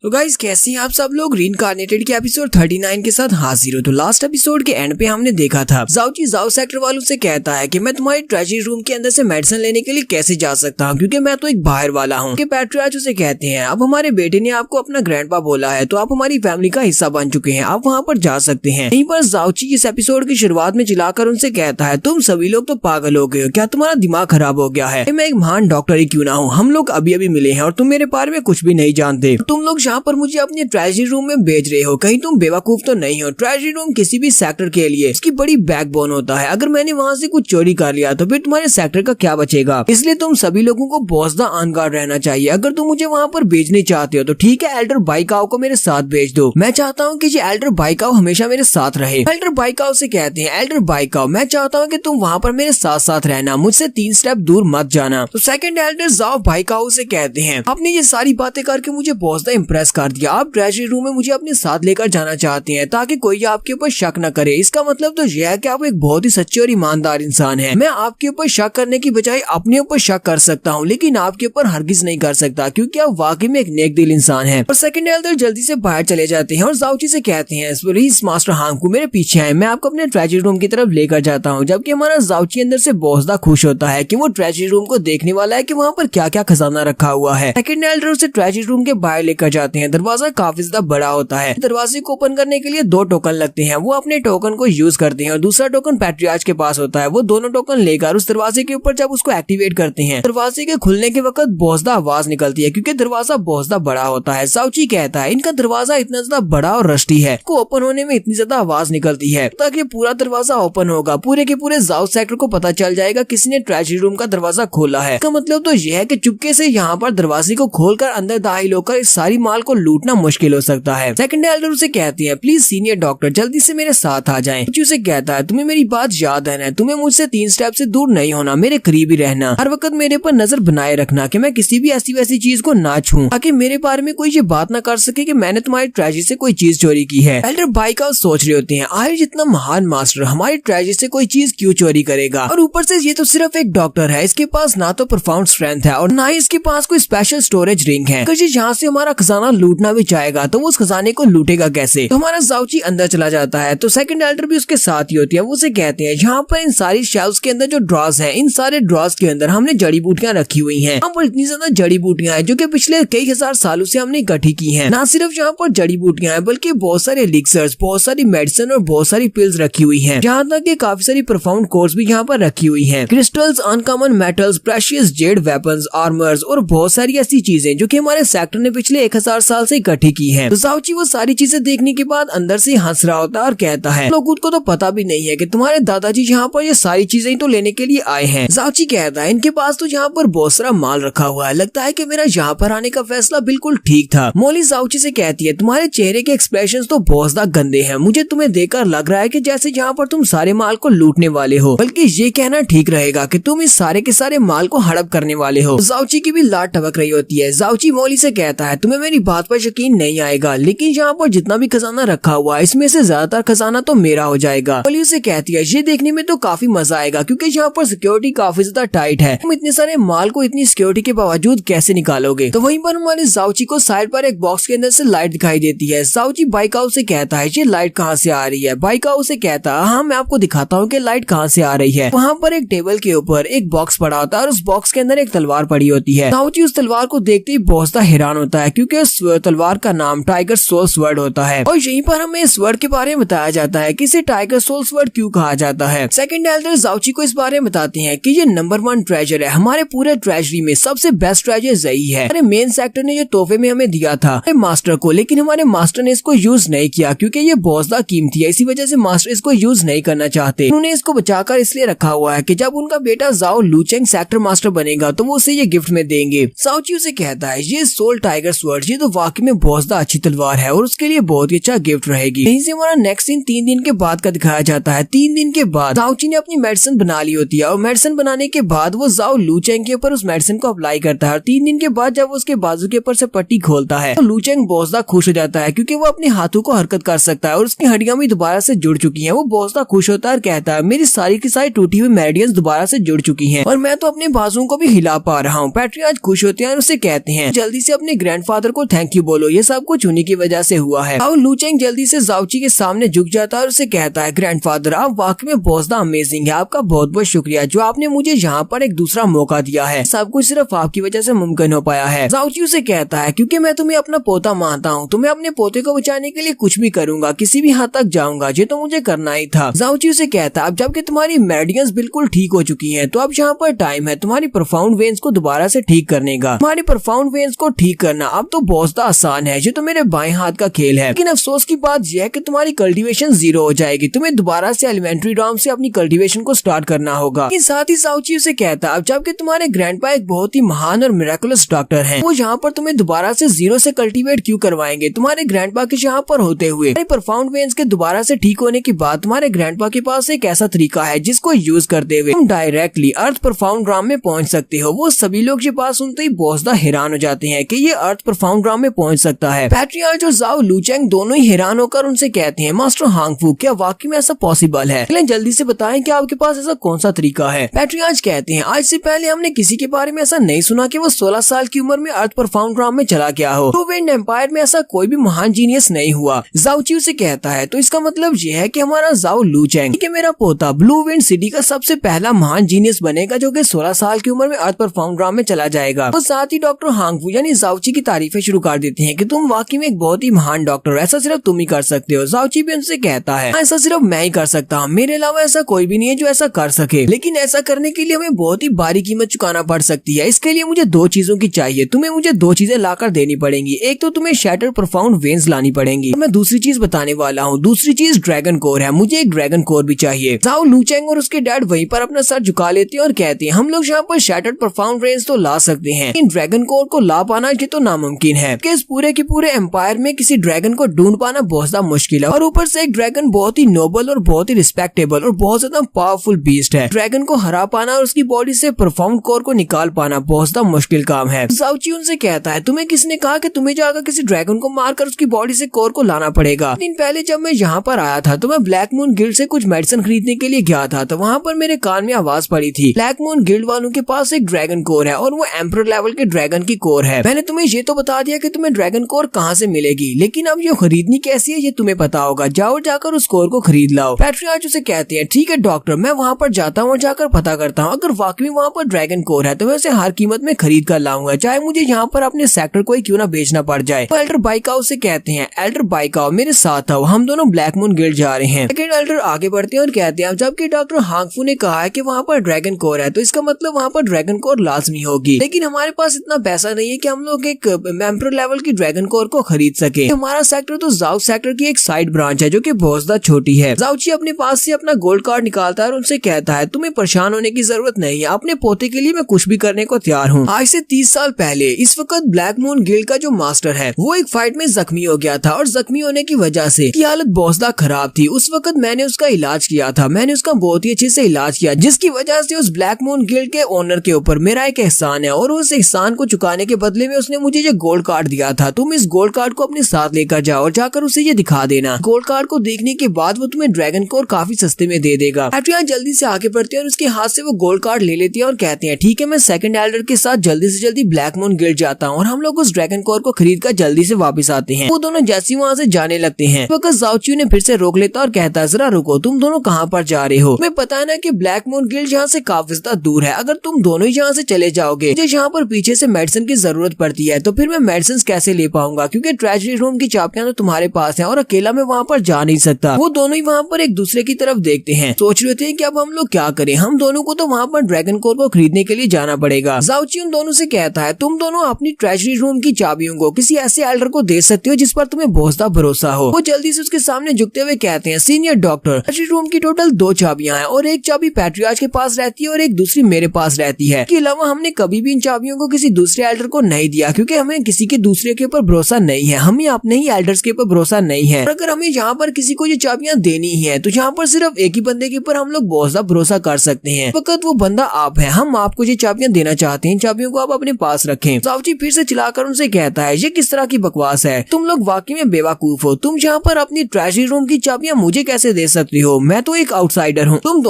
तो गाइस कैसे हैं आप सब लोग। रीइंकार्नेटेड के एपिसोड 39 के साथ हाजिर हो। तो लास्ट एपिसोड के एंड पे हमने देखा था जाओची जाओ सेक्टर वालों से कहता है कि मैं तुम्हारी ट्रेजरी रूम के अंदर से मेडिसिन लेने के लिए कैसे जा सकता हूँ क्योंकि मैं तो एक बाहर वाला हूँ। पैट्रियार्च उसे कहते हैं अब हमारे बेटे ने आपको अपना ग्रैंडपा बोला है तो आप हमारी फैमिली का हिस्सा बन चुके हैं, आप वहाँ पर जा सकते हैं। यहीं पर जाओची इस एपिसोड की शुरुआत में चिल्लाकर उनसे कहता है तुम सभी लोग तो पागल हो गए हो, क्या तुम्हारा दिमाग खराब हो गया है? मैं एक महान डॉक्टर ही क्यों ना हूँ, हम लोग अभी अभी मिले हैं और तुम मेरे बारे में कुछ भी नहीं जानते। तुम लोग यहाँ पर मुझे अपने ट्रेजरी रूम में भेज रहे हो, कहीं तुम बेवकूफ तो नहीं हो? ट्रेजरी रूम किसी भी सेक्टर के लिए इसकी बड़ी बैकबोन होता है, अगर मैंने वहाँ से कुछ चोरी कर लिया तो फिर तुम्हारे सेक्टर का क्या बचेगा? इसलिए तुम सभी लोगों को बहुत ज्यादा ऑन गार्ड रहना चाहिए। अगर तुम मुझे वहाँ पर भेजने चाहते हो तो ठीक है, एल्डर बाइकाओ को मेरे साथ भेज दो। मैं चाहता हूँ कि ये एल्डर बाइकाओ हमेशा मेरे साथ रहे। एल्डर बाइकाओ से कहते हैं एल्डर बाइकाओ मैं चाहता हूँ कि तुम वहाँ पर मेरे साथ साथ रहना, मुझसे 3 स्टेप दूर मत जाना। तो सेकंड एल्डर जाओ बाइकाओ से कहते हैं आपने ये सारी बातें करके मुझे बहुत ज्यादा इम्प्रेस कर दिया, आप ट्रेजरी रूम में मुझे अपने साथ लेकर जाना चाहते हैं ताकि कोई आपके ऊपर शक न करे। इसका मतलब तो यह है कि आप एक बहुत ही सच्चे और ईमानदार इंसान हैं। मैं आपके ऊपर शक करने की बजाय अपने ऊपर शक कर सकता हूँ, लेकिन आपके ऊपर हरगिज नहीं कर सकता क्योंकि आप वाकई में एक नेक दिल इंसान हैं। और सेकंड एल्डर जल्दी से बाहर चले जाते हैं और जाओची से कहते हैं प्लीज मास्टर हांकू मेरे पीछे आए, मैं आपको अपने ट्रेजरी रूम की तरफ लेकर जाता हूँ। जबकि हमारा जाओची अंदर से बहुत ज्यादा खुश होता है कि वो ट्रेजरी रूम को देखने वाला है कि वहाँ पर क्या क्या खजाना रखा हुआ है। सेकंड एल्डर उसे ट्रेजरी रूम के बाहर लेकर जाते हैं। दरवाजा काफी ज्यादा बड़ा होता है, दरवाजे को ओपन करने के लिए 2 टोकन लगते हैं, वो अपने टोकन को यूज करते हैं और दूसरा टोकन पैट्रियार्च के पास होता है। वो दोनों टोकन लेकर उस दरवाजे के ऊपर जब उसको एक्टिवेट करते हैं, दरवाजे के खुलने के वक्त बहुत ज्यादा आवाज निकलती है क्योंकि दरवाजा बहुत ज्यादा बड़ा होता है। जाओची कहता है इनका दरवाजा इतना ज्यादा बड़ा और रस्टी है, को ओपन होने में इतनी ज्यादा आवाज निकलती है ताकि पूरा दरवाजा ओपन होगा, पूरे के पूरे जाओ सेक्टर को पता चल जाएगा किसी ने ट्रेजरी रूम का दरवाजा खोला है। इसका मतलब तो यह है कि चुपके से यहाँ पर दरवाजे को खोलकर अंदर दाखिल होकर इस सारी माल को लूटना मुश्किल हो सकता है। सेकंड एल्डर उसे कहती है प्लीज सीनियर डॉक्टर जल्दी से मेरे साथ आ जाएं। उसे कहता है तुम्हें मेरी बात याद है, तुम्हें मुझसे 3 स्टेप से दूर नहीं होना, मेरे करीब ही रहना, हर वक्त मेरे पर नजर बनाए रखना कि मैं किसी भी ऐसी वैसी चीज को ना छूं ताकि मेरे बारे में कोई ये बात ना कर सके कि मैंने तुम्हारी ट्रेजरी से कोई चीज चोरी की है। एल्डर बाइकाओ सोच रहे होते हैं आखिर जितना महान मास्टर हमारी ट्रेजरी से कोई चीज क्यों चोरी करेगा, और ऊपर से ये तो सिर्फ एक डॉक्टर है, इसके पास ना तो प्रोफाउंड स्ट्रेंथ है और ना ही इसके पास कोई स्पेशल स्टोरेज रिंग है। अगर ये यहाँ से हमारा खजाना लूटना भी चाहेगा तो वो उस खजाने को लूटेगा कैसे? तो हमारा जाओची अंदर चला जाता है तो सेकंड एल्डर भी उसके साथ ही होती है। वो उसे कहते हैं यहाँ पर इन सारी शेल्व्स के अंदर जो ड्रॉज हैं, इन सारे ड्रॉज के अंदर हमने जड़ी बूटियां रखी हुई हैं। यहाँ पर इतनी ज्यादा जड़ी बूटियां हैं जो कि पिछले कई हजार सालों से हमने इकट्ठी की हैं। ना सिर्फ यहाँ पर जड़ी बूटियां हैं बल्कि बहुत सारे एलिक्सर्स, बहुत सारी मेडिसिन और बहुत सारी पिल्स रखी हुई हैं। जहाँ तक कि काफी सारी प्रोफाउंड कोर्स भी यहाँ पर रखी हुई हैं। Crystals, uncommon metals, precious Z weapons, armours और बहुत सारी ऐसी चीजें जो कि हमारे सेक्टर ने पिछले 1000 साल से इकट्ठी की है। तो जाओची वो सारी चीजें देखने के बाद अंदर से हंस रहा होता है और कहता है लोगों को तो पता भी नहीं है कि तुम्हारे दादाजी यहाँ पर ये सारी चीजें तो लेने के लिए आए हैं। जाओची कहता है इनके पास तो यहाँ पर बहुत सारा माल रखा हुआ है, लगता है कि मेरा यहाँ पर आने का फैसला बिल्कुल ठीक था। मोली जाओची से कहती है तुम्हारे चेहरे के एक्सप्रेशंस तो बहुत ज्यादा गंदे हैं, मुझे तुम्हें देखकर लग रहा है कि जैसे यहाँ पर तुम सारे माल को लूटने वाले हो, बल्कि ये कहना ठीक रहेगा कि तुम इस सारे के सारे माल को हड़प करने वाले हो। जाओची की भी लाट टपक रही होती है। जाओची मोली से कहता है तुम्हें मेरी बात पर यकीन नहीं आएगा, लेकिन यहाँ पर जितना भी खजाना रखा हुआ है इसमें से ज्यादातर खजाना तो मेरा हो जाएगा। मोली से कहती है ये देखने में तो काफी मजा आएगा क्योंकि यहाँ पर सिक्योरिटी काफी ज्यादा टाइट है, तुम इतने सारे माल को इतनी सिक्योरिटी के बावजूद कैसे निकालोगे? तो वहीं पर हमारे जाओची को साइड पर एक बॉक्स के अंदर से लाइट दिखाई देती है। जाओची बाइकाओ से कहता है ये लाइट कहाँ से आ रही है? बाइकाओ से कहता है हाँ मैं आपको दिखाता हूँ कि लाइट कहाँ से आ रही है। वहाँ पर एक टेबल के ऊपर एक बॉक्स पड़ा होता है और उस बॉक्स के अंदर एक तलवार पड़ी होती है। जाओची उस तलवार को देखते ही बहुत ज्यादा हैरान होता है क्योंकि उस तलवार का नाम टाइगर सोल स्वर्ड होता है और यहीं पर हमें इस वर्ड के बारे में बताया जाता है कि इसे टाइगर सोल स्वर्ड क्यों कहा जाता है। सेकंड एल्डर जाओची को इस बारे में बताते हैं कि ये नंबर 1 ट्रेजर है, हमारे पूरे ट्रेजरी में सबसे बेस्ट ट्रेजर यही है। हमारे मेन सेक्टर ने ये तोहफे में हमें दिया था मास्टर को, लेकिन हमारे मास्टर ने इसको यूज नहीं किया क्योंकि ये बहुत ज्यादा कीमती है, इसी वजह से मास्टर इसको यूज नहीं करना चाहते। उन्होंने इसको बचाकर इसलिए रखा हुआ है कि जब उनका बेटा जाओ लूचेंग सेक्टर मास्टर बनेगा तो वो उसे ये गिफ्ट में देंगे। जाओची उसे कहता है ये सोल टाइगर स्वर्ड ये तो वाकई में बहुत ज्यादा अच्छी तलवार है और उसके लिए बहुत ही अच्छा गिफ्ट रहेगी। यहीं से हमारा नेक्स्ट सीन 3 दिन के बाद का दिखाया जाता है। 3 दिन के बाद जाओची ने अपनी मेडिसिन बना ली होती है और मेडिसिन बनाने के बाद वो जाओ लूचेंग के ऊपर उस मेडिसिन को अप्लाई करता है और 3 दिन के बाद जब उसके बाजू के ऊपर से पट्टी खोलता है तो लूचेंग बहुत ज्यादा खुश हो जाता है क्योंकि वो अपने हाथों को हरकत कर सकता है और उसकी हड्डियां भी दोबारा से जुड़ चुकी हैं। वो बहुत ज्यादा खुश होता है और कहता है मेरी सारी की सारी टूटी हुई मेरिडियंस दोबारा से जुड़ चुकी हैं और मैं तो अपने बाजुओं को भी हिला पा रहा हूँ। पैट्रियार्च खुश होते हैं और उसे कहते हैं जल्दी से अपने ग्रैंडफादर को थैंक यू बोलो, ये सब कुछ उन्हीं की वजह से हुआ है। और लुचेंग जल्दी से जाओची के सामने झुक जाता है और उसे कहता है ग्रैंडफादर आप वाकई में बहुत ज्यादा अमेजिंग है, आपका बहुत बहुत शुक्रिया जो आपने मुझे यहाँ पर एक दूसरा मौका दिया है, सब कुछ सिर्फ आपकी वजह से मुमकिन हो पाया है। जाओची उसे कहता है क्योंकि मैं तुम्हें अपना पोता मानता हूँ, तो मैं अपने पोते को बचाने के लिए कुछ भी करूंगा, किसी भी हद तक जाऊंगा, ये तो मुझे करना ही था। जाओची उसे कहता है अब जबकि तुम्हारी मेरिडियंस बिल्कुल ठीक हो चुकी है तो अब यहाँ पर टाइम है तुम्हारी प्रोफाउंड वेन्स को दोबारा से ठीक करने का। तुम्हारी प्रोफाउंड वेन्स को ठीक करना अब तो बहुत ज्यादा आसान है, ये तो मेरे बाएं हाथ का खेल है। लेकिन अफसोस की बात यह है कि तुम्हारी कल्टीवेशन 0 हो जाएगी, तुम्हें दोबारा से एलिमेंट्री राउम से अपनी कल्टीवेशन को स्टार्ट करना होगा। लेकिन साथ ही जाओची उसे कहता है अब जबकि तुम्हारे ग्रैंडपा एक बहुत ही महान और मिरेकुलस डॉक्टर हैं, वो यहाँ पर तुम्हें दोबारा से 0 से कल्टीवेट क्यों करवाएंगे। तुम्हारे ग्रैंडपा के यहाँ पर होते हुए प्रोफाउंड वेन्स के दोबारा से ठीक होने के बाद तुम्हारे ग्रैंडपा के पास एक ऐसा तरीका है जिसको यूज करते हुए तुम डायरेक्टली अर्थ प्रोफाउंड राम में पहुंच सकते हो। वो सभी लोग ये बात सुनते ही बहुत ज्यादा हैरान हो जाते हैं कि ये अर्थ प्रोफाउंड राम में पहुंच सकता है। पैट्रियार्च और जाओ लुचेंग दोनों ही हैरान होकर उनसे कहते हैं मास्टर हांगफू क्या वाकई में ऐसा पॉसिबल है, लेकिन जल्दी से बताएं कि आपके पास ऐसा कौन सा तरीका है। पैट्रियार्च कहते हैं आज से पहले हमने किसी के बारे में ऐसा नहीं सुना कि वो 16 साल की उम्र में अर्थ प्रोफाउंड राम में चला गया हो। ब्लू विंड एम्पायर में ऐसा कोई भी महान जीनियस नहीं हुआ। जाओची उसे कहता है तो इसका मतलब ये है कि हमारा जाओ लुचेंग कि मेरा पोता ब्लू विंड सिटी का सबसे पहला महान जीनियस बनेगा जो कि 16 साल की उम्र में अर्थ प्रोफाउंड राम में चला जाएगा। तो साथ ही डॉक्टर हांगफू यानी जाओची की तारीफें शुरू कर देते हैं कि तुम वाकई में एक बहुत ही महान डॉक्टर हो, ऐसा सिर्फ तुम ही कर सकते हो। जाओची भी उनसे कहता है ऐसा सिर्फ मैं ही कर सकता हूँ, मेरे अलावा ऐसा कोई भी नहीं है जो ऐसा कर सके, लेकिन ऐसा करने के लिए हमें बहुत ही भारी कीमत चुकाना पड़ सकती है। इसके लिए मुझे 2 चीजों की चाहिए, तुम्हें मुझे 2 चीजें लाकर देनी पड़ेंगी। एक तो तुम्हें शैटर्ड प्रोफाउंड वेन्स लानी पड़ेंगी, मैं दूसरी चीज बताने वाला हूँ। दूसरी चीज ड्रैगन कोर है, मुझे एक ड्रैगन कोर भी चाहिए। जाओ लुचेंग और उसके डैड वहीं पर अपना सर झुका लेते हैं और कहते हैं हम लोग यहाँ पर शैटर्ड प्रोफाउंड वेन्स तो ला सकते हैं, लेकिन ड्रैगन कोर को ला पाना ये तो नामुमकिन है कि इस पूरे के पूरे एम्पायर में किसी ड्रैगन को ढूंढ पाना बहुत ज्यादा मुश्किल है। और ऊपर से एक ड्रैगन बहुत ही नोबल और बहुत ही रिस्पेक्टेबल और बहुत ज्यादा पावरफुल बीस्ट है। ड्रैगन को हरा पाना और उसकी बॉडी से प्रोफाउंड कोर को निकाल पाना बहुत ज्यादा मुश्किल काम है। जाओची उनसे कहता है तुम्हें किसने कहा कि तुम्हें जाकर किसी ड्रैगन को मारकर उसकी बॉडी से कोर को लाना पड़ेगा। दिन पहले जब मैं यहाँ पर आया था तो मैं ब्लैक मून गिल्ड से कुछ मेडिसिन खरीदने के लिए गया था, तो वहाँ पर मेरे कान में आवाज पड़ी थी ब्लैक मून गिल्ड वालों के पास एक ड्रैगन कोर है और वो एम्परर लेवल के ड्रैगन की कोर है। मैंने तुम्हें ये तो बता दिया कि तुम्हें ड्रैगन कोर कहाँ से मिलेगी, लेकिन अब ये खरीदनी कैसी है ये तुम्हें पता होगा, जाओ जाकर उस कोर को खरीद लाओ। पैट्रियार्च उसे कहते हैं ठीक है डॉक्टर, मैं वहाँ पर जाता हूँ और जाकर पता करता हूँ, अगर वाकई वहाँ पर ड्रैगन कोर है तो मैं उसे हर कीमत में खरीद कर लाऊंगा, चाहे मुझे यहाँ पर अपने सेक्टर को ही क्यों ना बेचना पड़ जाए। तो एल्डर बाइकाओ से कहते हैं एल्डर बाइकाओ मेरे साथ आओ, हम दोनों ब्लैक मून गिल्ड जा रहे हैं। सेकंड एल्डर आगे बढ़ते हैं और कहते हैं जबकि डॉक्टर हांगफू ने कहा है कि वहाँ पर ड्रैगन कोर है तो इसका मतलब वहाँ पर ड्रैगन कोर लाजमी होगी, लेकिन हमारे पास इतना पैसा नहीं है कि हम लोग एक एम्परर लेवल की ड्रैगन कोर को खरीद सके। हमारा सेक्टर तो जाओ सेक्टर की एक साइड ब्रांच है जो कि बहुत ज्यादा छोटी है। जाओची अपने पास से अपना गोल्ड कार्ड निकालता है और उनसे कहता है तुम्हें परेशान होने की जरूरत नहीं है, अपने पोते के लिए मैं कुछ भी करने को तैयार हूँ। आज से 30 साल पहले इस वक्त ब्लैक मून गिल्ड का जो मास्टर है वो एक फाइट में जख्मी हो गया था और जख्मी होने की वजह से की हालत बहुत ज्यादा खराब थी। उस वक्त मैंने उसका इलाज किया था, मैंने उसका बहुत ही अच्छे से इलाज किया, जिसकी वजह से उस ब्लैक मून गिल्ड के ओनर के ऊपर मेरा एक एहसान है और उस एहसान को चुकाने के बदले में उसने मुझे ये गोल्ड कार्ड दिया था। तुम इस गोल्ड कार्ड को अपने साथ लेकर जाओ और जाकर उसे ये दिखा देना। गोल्ड कार्ड को देखने के बाद वो तुम्हें ड्रैगन कोर काफी सस्ते में दे देगा। पैट्रियार्च जल्दी से आगे बढ़ते हैं और उसके हाथ से वो गोल्ड कार्ड ले लेती है और कहते हैं ठीक है, मैं सेकंड एल्डर के साथ जल्दी से जल्दी ब्लैक मून गिल्ड जाता हूँ और हम लोग उस ड्रैगन कोर को खरीद कर जल्दी से वापस आते हैं। वो दोनों जैसे वहाँ से जाने लगते हैं वक्त जाओची ने फिर से रोक लेता और कहता है जरा रुको, तुम दोनों कहाँ पर जा रहे हो? तुम्हें पता है ना कि ब्लैक मून गिल्ड यहाँ से काफी ज्यादा दूर है, अगर तुम दोनों ही यहाँ से चले जाओगे मुझे यहाँ पर पीछे से मेडिसिन की जरूरत पड़ती है, तो फिर मैं मेडिसिन कैसे ले पाऊंगा क्योंकि ट्रेजरी रूम की चाबियां तो तुम्हारे पास है और अकेला मैं वहाँ पर जा नहीं सकता। वो दोनों ही वहाँ पर एक दूसरे की तरफ देखते हैं, सोच रहे थे कि अब हम लोग क्या करें, हम दोनों को तो वहाँ पर ड्रैगन कोर को खरीदने के लिए जाना पड़ेगा। जाओची उन दोनों से कहता है तुम दोनों अपनी ट्रेजरी रूम की चाबियों को किसी ऐसे एल्डर को दे सकते हो जिस पर तुम्हें बहुत ज्यादा भरोसा हो। वो जल्दी से उसके सामने झुकते हुए कहते हैं सीनियर डॉक्टर, ट्रेजरी रूम की टोटल 2 चाबियां हैं और एक चाबी पैट्रियार्च के पास रहती है और एक दूसरी मेरे पास रहती है। इसके अलावा हमने कभी भी इन चाबियों को किसी दूसरे एल्डर को नहीं दिया क्योंकि हमें किसी के दूसरे के ऊपर भरोसा नहीं है, हमें अपने ही एल्डर्स के ऊपर भरोसा नहीं है। और अगर हमें यहाँ पर किसी को ये चाबियां देनी है तो यहाँ पर सिर्फ एक ही बंदे के ऊपर हम लोग बहुत ज्यादा भरोसा कर सकते हैं, वक्त वो बंदा आप है, हम आपको ये चाबियां देना चाहते हैं, इन चाबियों को आप अपने पास रखें। जाओची फिर से चिल्लाकर उनसे कहता है ये किस तरह की बकवास है, तुम लोग वाकई में बेवकूफ हो, तुम यहाँ पर अपनी ट्रेजरी रूम की चाबियां मुझे कैसे दे सकती हो, मैं तो एक आउटसाइडर हूँ। तुम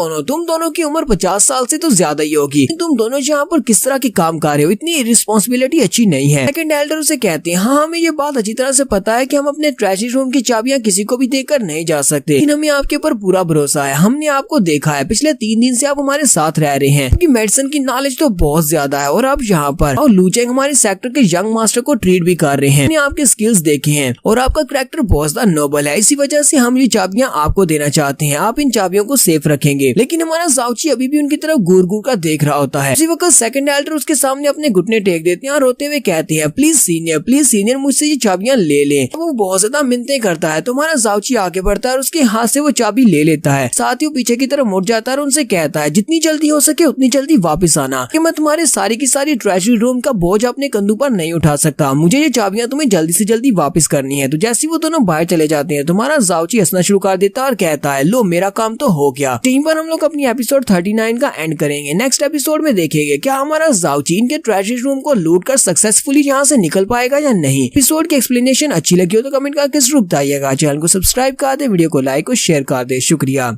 दोनों की उम्र 50 साल से तो ज्यादा ही होगी, तुम दोनों यहाँ पर किस तरह के काम कर रहे हो, इतनी रिस्पॉन्सिबिलिटी अच्छी नहीं है। सेकंड एल्डर उनसे कहते हैं हाँ हमें ये बात अच्छी तरह से पता है कि हम अपने ट्रेजरी रूम की चाबियां किसी को भी देकर नहीं जा सकते, लेकिन हमें आपके ऊपर पूरा भरोसा है। हमने आपको देखा है, पिछले 3 दिन से आप हमारे साथ रह रहे हैं, क्योंकि मेडिसिन की नॉलेज तो बहुत ज्यादा है और आप यहाँ पर और लूचेंग हमारे सेक्टर के यंग मास्टर को ट्रीट भी कर रहे हैं। हमने आपके स्किल्स देखे हैं और आपका कैरेक्टर बहुत ज्यादा नोबल है, इसी वजह से हम ये चाबियां आपको देना चाहते हैं। आप इन चाबियों को सेफ रखेंगे। लेकिन हमारा जाउची अभी भी उनकी तरफ घूर घूर कर देख रहा होता है। इसी वक्त सेकंड एल्डर उसके सामने अपने घुटने टेक देते हैं और रोते हुए कहते हैं प्लीज सीनियर मुझसे ये चाबियां ले ले। वो बहुत ज्यादा मिन्नतें करता है तो हमारा जाउची आगे बढ़ता है और उसके हाथ से वो चाबी ले लेता है। साथ ही वो पीछे की तरफ मुड़ जाता है और उनसे कहता है जितनी जल्दी हो सके उतनी जल्दी वापस आना, कि मैं तुम्हारे सारी की सारी ट्रेजरी रूम का बोझ अपने कंधों पर नहीं उठा सकता। मुझे ये चाबियां तुम्हें जल्दी से जल्दी वापस करनी है। तो जैसे वो दोनों बाहर चले जाते हैं तुम्हारा जाउची हंसना शुरू कर देता है और कहता है लो मेरा काम तो हो गया। टीम पर हम लोग अपनी एपिसोड 39 का एंड करेंगे। नेक्स्ट एपिसोड में देखेंगे क्या हमारा जाउची इनके ट्रेजरी रूम को लूट कर सक्सेसफुली यहाँ से निकल पाएगा या नहीं। एपिसोड की एक्सप्लेनेशन अच्छी लगी हो तो कमेंट करके जरूर बताइएगा। चैनल को सब्सक्राइब कर दे, वीडियो को लाइक और शेयर कर दे। शुक्रिया।